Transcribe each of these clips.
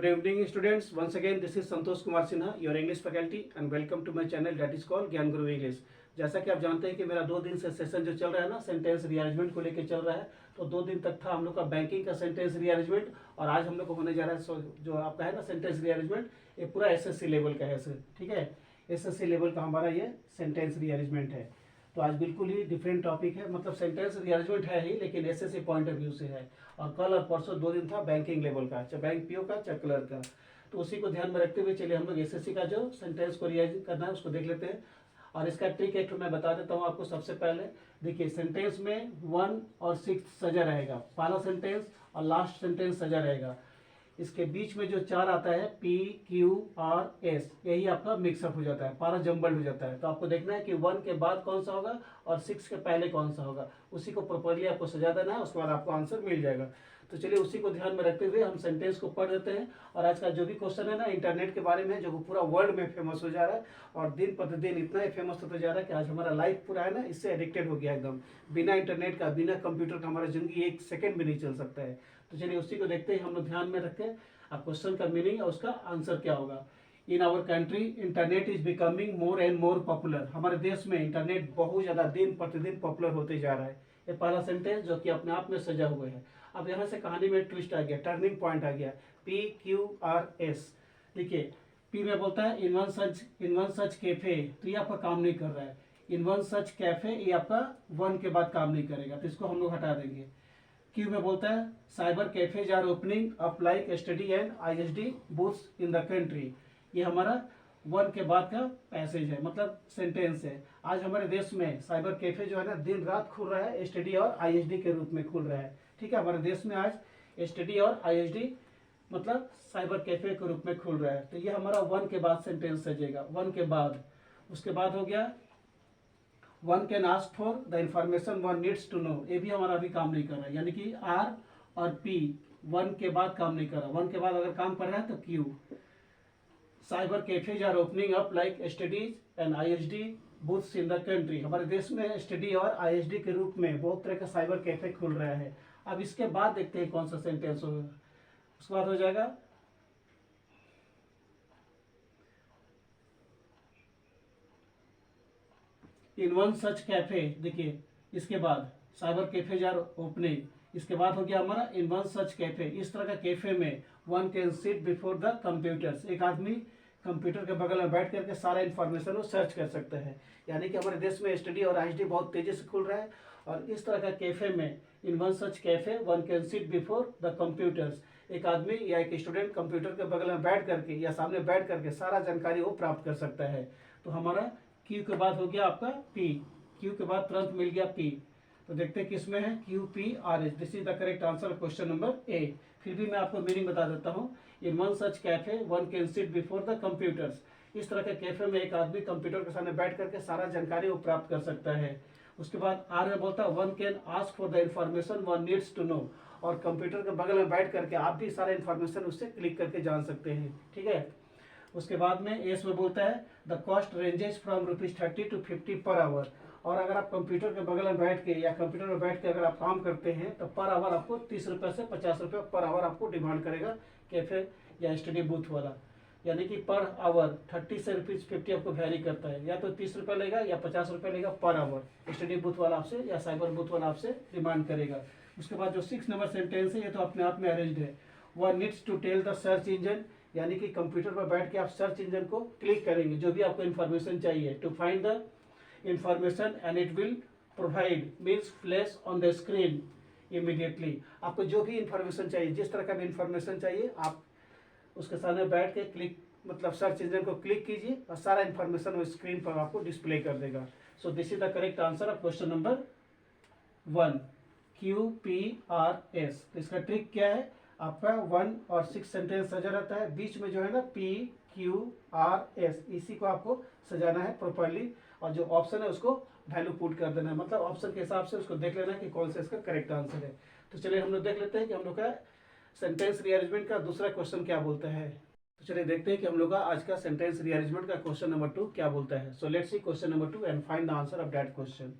Good evening, students. Once again, this is Santosh Kumar Sinha, your English faculty, and welcome to my channel that is called ज्ञान गुरु English. जैसा कि आप जानते हैं कि मेरा 2 दिन से सेशन जो चल रहा है ना, सेंटेंस रीअरेंजमेंट को लेकर चल रहा है। तो 2 दिन तक था हम लोग का बैंकिंग का सेंटेंस रीअरेंजमेंट, और आज हम लोग को होने जा रहा है जो आपका है ना सेंटेंस रीअरेंजमेंट, ये पूरा एसएससी लेवल का है सर। ठीक है, एसएससी लेवल का हमारा ये सेंटेंस रीअरेंजमेंट है। तो आज बिल्कुल ही डिफरेंट टॉपिक है, मतलब सेंटेंस रीअरेंजमेंट है ही, लेकिन एसएससी पॉइंट ऑफ व्यू से है। और कल और परसों 2 दिन था बैंकिंग लेवल का, चाहे बैंक पीओ का चाहे क्लर्क का। तो उसी को ध्यान में रखते हुए चलिए हम लोग एसएससी का जो सेंटेंस को रिवाइज करना है उसको देख लेते हैं। और इसका ट्रिक एक मैं बता देता हूँ आपको। सबसे पहले देखिए, सेंटेंस में 1 और 6 सजा रहेगा, पहला सेंटेंस और लास्ट सेंटेंस सजा रहेगा। इसके बीच में जो 4 आता है पी क्यू आर एस, यही आपका मिक्सअप हो जाता है, पारा जम्बल्ड हो जाता है। तो आपको देखना है कि 1 के बाद कौन सा होगा और 6 के पहले कौन सा होगा, उसी को प्रॉपर्ली आपको सजा देना है, उसके बाद आपको आंसर मिल जाएगा। तो चलिए उसी को ध्यान में रखते हुए हम सेंटेंस को पढ़ देते हैं। और आज का जो भी क्वेश्चन है ना इंटरनेट के बारे में, जो पूरा वर्ल्ड में फेमस हो जा रहा है, और दिन प्रतिदिन इतना ही फेमस होता जा रहा है कि आज हमारा लाइफ पूरा है ना इससे एडिक्टेड हो गया एकदम। बिना इंटरनेट का, बिना कंप्यूटर का हमारा जिंदगी 1 सेकंड भी नहीं चल सकता है। तो चलिए उसी को देखते ही हम लोग ध्यान में रखें क्वेश्चन का मीनिंग और उसका आंसर क्या होगा। In our country internet is becoming more and more popular. हमारे देश में इंटरनेट बहुत ज़्यादा दिन प्रतिदिन पॉपुलर होते जा रहा है। ये पहला सेंटेंस जो कि अपने आप में सजा हुए है। अब यहाँ से कहानी में ट्विस्ट आ गया, टर्निंग पॉइंट आ गया। पी क्यू आर एस, देखिए पी में बोलता है इन वन सच कैफे, तो ये आपका काम नहीं कर रहा है। इन वन सच कैफे, ये आपका 1 के बाद काम नहीं करेगा, तो इसको हम लोग हटा देंगे। क्यू में बोलता है cyber cafes are opening up like study and ISD booths in the country, ये हमारा 1 के बाद का पैसेज है, मतलब सेंटेंस है। आज हमारे देश में साइबर कैफे जो है ना दिन रात खुल रहा है, स्टडी और आईएसडी के रूप में खुल रहा है। ठीक है, हमारे देश में आज स्टडी और आईएसडी मतलब साइबर कैफे के रूप में खुल रहा है। तो ये हमारा 1 के बाद सेंटेंस सजेगा, 1 के बाद। उसके बाद हो गया one can ask for the information one needs to know, ये भी हमारा अभी काम नहीं कर रहा है, यानी कि आर और पी 1 के बाद काम नहीं कर रहा। 1 के बाद अगर काम कर रहा है तो Q. Cyber cafes are opening up like studies and ISD booths in the country, हमारे देश में स्टडी और आईएसडी के रूप में बहुत तरह का साइबर कैफे खुल रहा है। अब इसके बाद देखते हैं कौन सा सेंटेंस होगा। उसके बाद हो जाएगा इन वन सच कैफे, देखिए इसके बाद साइबर कैफेज आर ओपनिंग, इसके बाद हो गया हमारा इन वन सच कैफे। इस तरह का कैफे में 1 can sit before the computers, एक आदमी कंप्यूटर के बगल में बैठ करके सारा इन्फॉर्मेशन वो सर्च कर सकता है। यानी कि हमारे देश में स्टडी और आईएसडी बहुत तेजी से खुल रहा है, और इस तरह का कैफे में in one such cafe 1 can sit before the computers, एक आदमी या एक स्टूडेंट कंप्यूटर के बगल में बैठ करके या सामने बैठ करके सारा जानकारी वो प्राप्त कर सकता है। तो हमारा क्यू के बाद हो गया आपका पी, क्यू के बाद तुरंत मिल गया पी। तो देखते हैं किसमें है, Q P R S, this is the correct answer question number A. फिर भी मैं आपको मीनिंग बता देता हूँ। In one such cafe 1 can sit before the computers, इस तरह के कैफे में एक आदमी कंप्यूटर के सामने बैठ करके सारा जानकारी वो प्राप्त कर सकता है। उसके बाद आर में बोलता है 1 can ask for the information one needs to know, और कंप्यूटर के बगल में बैठ करके आप भी सारा इन्फॉर्मेशन उससे क्लिक करके जान सकते हैं। ठीक है, उसके बाद में एस में बोलता है the cost ranges from ₹30 to 50 per hour, और अगर आप कंप्यूटर के बगल में बैठ के या कंप्यूटर में बैठ के अगर आप काम करते हैं तो पर आवर आपको 30 रुपये से 50 रुपये पर आवर आपको डिमांड करेगा कैफे या स्टडी बूथ वाला। यानी कि पर आवर 30 से ₹50 आपको वेरी करता है, या तो 30 रुपये लेगा या 50 रुपये लेगा पर आवर स्टडी बूथ वाला आपसे या साइबर बूथ वाला आपसे डिमांड करेगा। उसके बाद जो 6 नंबर सेंटेंस है ये तो अपने आप में अरेंज्ड है। One needs to tell the search engine, यानी कि कंप्यूटर पर बैठ के आप सर्च इंजन को क्लिक करेंगे जो भी आपको इन्फॉर्मेशन चाहिए, to find the information and it will provide means flash on the screen immediately. आपको जो भी इंफॉर्मेशन चाहिए, जिस तरह का भी इंफॉर्मेशन चाहिए, आप उसके सामने बैठ के क्लिक मतलब सर्च इंजन को क्लिक कीजिए और सारा इन्फॉर्मेशन वो स्क्रीन पर आपको डिस्प्ले कर देगा। सो this is the correct answer of question number 1, Q P R S. तो इसका ट्रिक क्या है, आपका 1 और 6 सेंटेंस सजा रहता है, बीच में जो है ना पी क्यू आर एस, इसी को आपको सजाना है प्रॉपरली, और जो ऑप्शन है उसको वैल्यू पुट कर देना है, मतलब ऑप्शन के हिसाब से उसको देख लेना है कि कौन सा इसका करेक्ट आंसर है। तो चलिए हम लोग देख लेते हैं कि हम लोग का सेंटेंस रीअरेंजमेंट का दूसरा क्वेश्चन क्या बोलता है। तो चलिए देखते हैं कि हम लोग का आज का सेंटेंस रीअरेंजमेंट का क्वेश्चन नंबर 2 क्या बोलता है। So let's see question number 2 and find the answer of that question.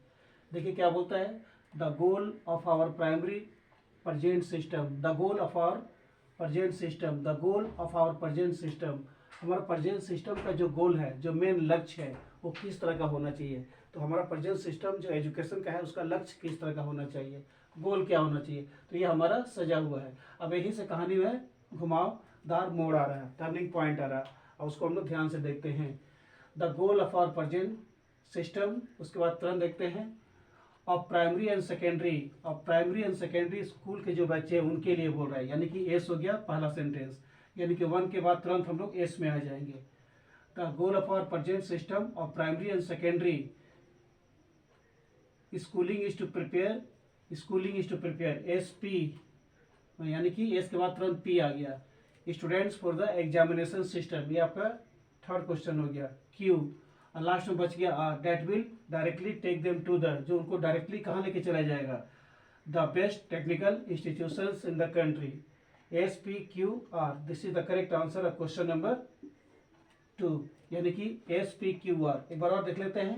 देखिए क्या बोलता है, the goal of our primary present system, the goal of our present system, the goal of our present system, हमारा present system का जो गोल है, जो main लक्ष्य है, वो किस तरह का होना चाहिए। तो हमारा प्रजेंट सिस्टम जो एजुकेशन का है उसका लक्ष्य किस तरह का होना चाहिए, गोल क्या होना चाहिए, तो ये हमारा सजा हुआ है। अब यहीं से कहानी में घुमावदार मोड़ आ रहा है, टर्निंग पॉइंट आ रहा है, और उसको हम लोग ध्यान से देखते हैं। The goal of our present system, उसके बाद तुरंत देखते हैं of primary and secondary, of primary and secondary school के जो बच्चे हैं उनके लिए बोल रहा है, यानी कि एस हो गया पहला सेंटेंस, यानी कि 1 के बाद तुरंत हम लोग एस में आ जाएंगे। The goal of our present system of primary and secondary schooling is to prepare, schooling is to prepare S P, यानी कि एस के बाद तुरंत पी आ गया, students for the examination system, ये आपका थर्ड क्वेश्चन हो गया। क्यू, और लास्ट में बच गया R, that will directly take them to the, जो उनको डायरेक्टली कहाँ लेके चला जाएगा, the best technical institutions in the country, S P Q R, this is the correct answer of question number 2, यानी कि एस पी क्यू आर। एक बार और देख लेते हैं,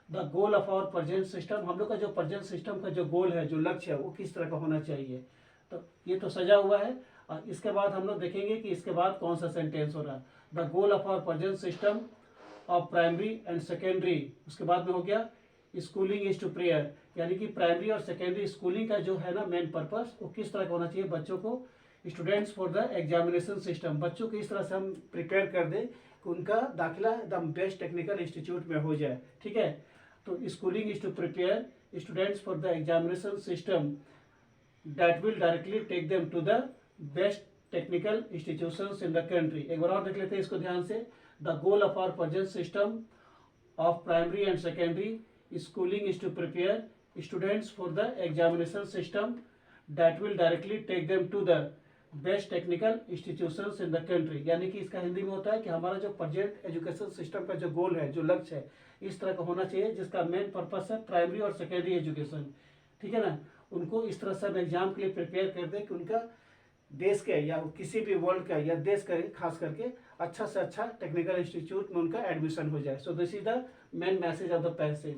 the goal of our present system, हम लोग का जो प्रेजेंट सिस्टम का जो गोल है, जो लक्ष्य है, वो किस तरह का होना चाहिए। तो ये तो सजा हुआ है, और इसके बाद हम लोग देखेंगे कि इसके बाद कौन सा सेंटेंस हो रहा है। The goal of our present system of primary and secondary, उसके बाद में हो गया स्कूलिंग इज टू प्रेयर, यानी कि प्राइमरी और सेकेंडरी स्कूलिंग का जो है ना मेन पर्पस, वो किस तरह का होना चाहिए, बच्चों को students for the examination system, बच्चों को इस तरह से हम प्रिपेयर कर दें कि उनका दाखिला एकदम बेस्ट टेक्निकल इंस्टीट्यूट में हो जाए। ठीक है, तो schooling is to prepare students for the examination system that will directly take them to the best technical institutions in the country. एक बार और देख लेते हैं इसको ध्यान से। The goal of our present system of primary and secondary schooling is to prepare students for the examination system that will directly take them to the best technical institutions in the country, यानी कि इसका हिंदी में होता है कि हमारा जो present education system का जो गोल है, जो लक्ष्य है, इस तरह का होना चाहिए जिसका मेन पर्पस है प्राइमरी और सेकेंडरी एजुकेशन। ठीक है ना, उनको इस तरह से हम एग्जाम के लिए प्रिपेयर कर दें कि उनका देश के या किसी भी वर्ल्ड का या देश का खास करके अच्छा से अच्छा टेक्निकल इंस्टीट्यूट में उनका एडमिशन हो जाए। So this is the main message of the passage.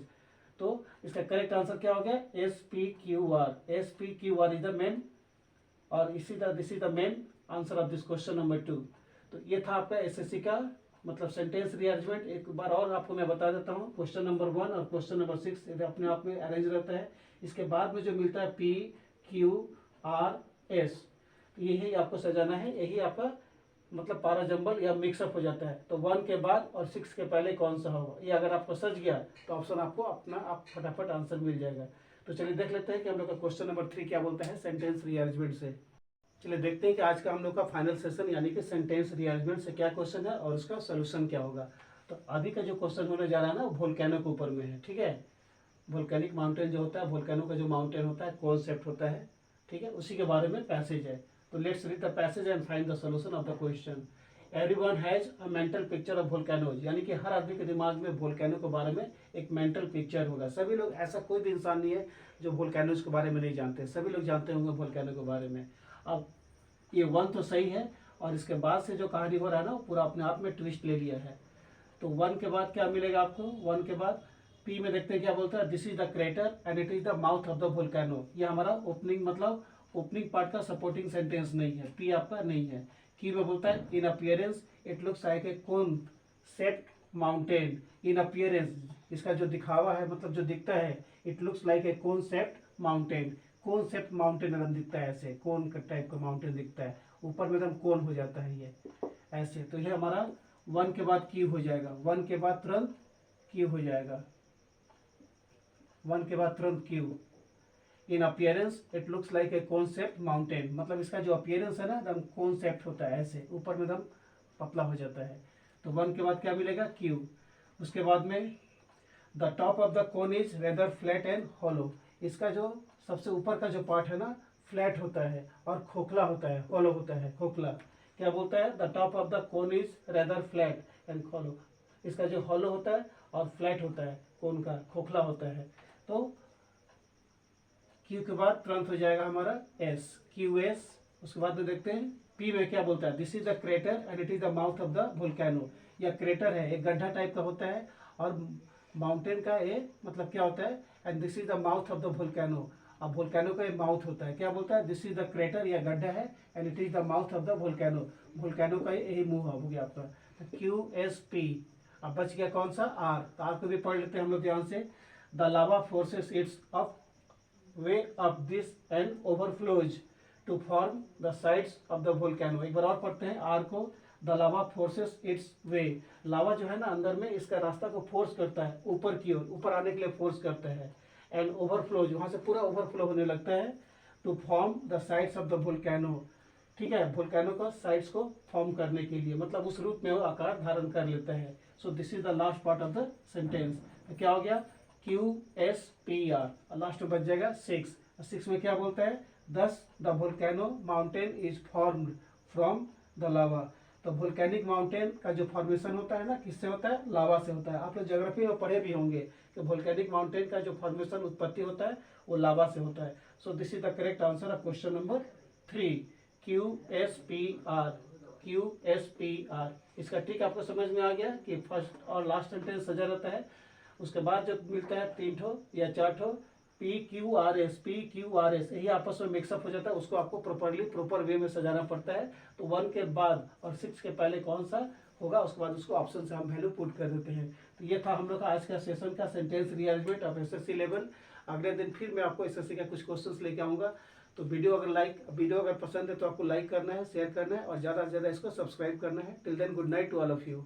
तो इसका करेक्ट आंसर क्या हो गया, S P Q R, S P Q R is the main, और this is the main answer of this question number 2। तो ये था आपका एसएससी का मतलब सेंटेंस रीअरेंजमेंट। एक बार और आपको मैं बता देता हूँ, क्वेश्चन नंबर 1 और क्वेश्चन नंबर 6 अपने आप में अरेंज रहता है। इसके बाद में जो मिलता है पी क्यू आर एस, तो यही आपको सजाना है, यही आपका मतलब पारा जंबल या मिक्सअप हो जाता है। तो 1 के बाद और 6 के पहले कौन सा होगा, ये अगर आपको सज गया तो ऑप्शन आपको अपना आप फटाफट आंसर मिल जाएगा। तो चलिए देख लेते हैं कि हम लोग का क्वेश्चन नंबर 3 क्या बोलता है सेंटेंस रीअरेंजमेंट से। चलिए देखते हैं कि आज का हम लोग का फाइनल सेशन यानी कि सेंटेंस रीअरेंजमेंट से क्या क्वेश्चन है और उसका सोल्यूशन क्या होगा। तो अभी का जो क्वेश्चन होने जा रहा है ना, वो वोल्केनो के ऊपर में है। ठीक है, वोल्केनिक माउंटेन जो होता है, वोल्केनो का जो माउंटेन होता है, कॉन्सेप्ट होता है, ठीक है, उसी के बारे में पैसेज है। तो let's read the passage and find the solution of the question. Everyone has a mental picture of volcanoes, यानी कि हर आदमी के दिमाग में वोल्केनो के बारे में एक मेंटल पिक्चर होगा। सभी लोग, ऐसा कोई भी इंसान नहीं है जो वोल्केनोज के बारे में नहीं जानते, सभी लोग जानते होंगे वोल्केनो के बारे में। अब ये 1 तो सही है, और इसके बाद से जो कहानी हो रहा है ना, वो पूरा अपने आप में ट्विस्ट ले लिया है। तो 1 के बाद क्या मिलेगा आपको, 1 के बाद पी में देखते हैं क्या बोलता है, this is the crater and it is the mouth of the volcano. ये हमारा ओपनिंग मतलब ओपनिंग पार्ट का सपोर्टिंग सेंटेंस नहीं है, पी आपका नहीं है। क्यू में बोलता है इन appearance it looks like a concept mountain, in appearance इसका जो दिखावा है मतलब जो दिखता है, it looks like a concept mountain, concept mountain एकदम दिखता है, ऐसे कोन का टाइप का माउंटेन दिखता है, ऊपर में एकदम कोन हो जाता है ये ऐसे। तो ये हमारा 1 के बाद क्यू हो जाएगा, 1 के बाद तुरंत क्यू हो जाएगा, 1 के बाद तुरंत Q. In appearance it looks like a concept mountain, मतलब इसका जो अपीयरेंस है ना एकदम कॉन्सेप्ट होता है, ऐसे ऊपर में एकदम पतला हो जाता है। तो 1 के बाद क्या मिलेगा, क्यू। उसके बाद में the top of the cone is rather flat and hollow, इसका जो सबसे ऊपर का जो पार्ट है ना फ्लैट होता है और खोखला होता है, हॉलो होता है, खोखला। क्या बोलता है, the top of the cone is rather flat and hollow, इसका जो हॉलो होता है और फ्लैट होता है, कोन का खोखला होता है। तो क्यू के बाद तुरंत हो जाएगा हमारा एस, क्यू एस। उसके बाद में देखते हैं पी में क्या बोलता है, this is the crater and it is the mouth of the volcano. या क्रेटर है, एक गड्ढा टाइप का होता है, और माउंटेन का ए मतलब क्या होता है, and this is the mouth of the volcano, अब वोल्केनो का माउथ होता है, क्या बोलता है, दिस इज द क्रेटर, या गड्ढा है, and it is the mouth of the volcano. Volcano का यही मुंह हो गया आपका। तो QSP। अब बच गया कौन सा, R। तो R को भी पढ़ लेते हैं हम लोग ध्यान से। The lava forces its up way up this and overflows to form the sides of the volcano. एक बार और पढ़ते हैं R को। The lava forces its way, lava जो है ना अंदर में इसका रास्ता को फोर्स करता है ऊपर की ओर, ऊपर आने के लिए फोर्स करता है। एंड ओवरफ्लोज, वहां से पूरा ओवरफ्लो होने लगता है। To form the sides of the volcano, ठीक है, वोल्केनो का साइड्स को फॉर्म करने के लिए, मतलब उस रूप में वो आकार धारण कर लेता है। सो this is the last part of the sentence. तो क्या हो गया, QSPR। लास्ट में बच जाएगा 6। 6 में क्या बोलता है, दस the volcano mountain is formed from the lava. तो वोल्केनिक माउंटेन का जो फॉर्मेशन होता है ना, किससे होता है, लावा से होता है। आप लोग ज्योग्राफी में पढ़े भी होंगे कि वोल्केनिक माउंटेन का जो फॉर्मेशन उत्पत्ति होता है वो लावा से होता है। सो this is the correct answer of question number 3, QSPR। QSPR। इसका ट्रिक आपको समझ में आ गया कि फर्स्ट और लास्ट सेंटेंस सजा रहता है, उसके बाद जब मिलता है 3 ठो या 4 ठो PQRS, यही आपस में मिक्सअप हो जाता है, उसको आपको प्रॉपरली प्रॉपर वे में सजाना पड़ता है। तो 1 के बाद और 6 के पहले कौन सा होगा, उसके बाद उसको ऑप्शन से हम वैल्यू पुट कर देते हैं। तो ये था हम लोग का आज का सेशन का sentence rearrangement of SSC level. अगले दिन फिर मैं आपको SSC का कुछ क्वेश्चंस लेके आऊँगा। तो वीडियो अगर पसंद है तो आपको लाइक करना है, शेयर करना है और ज़्यादा से ज़्यादा इसको सब्सक्राइब करना है। Till then, good night to all of you.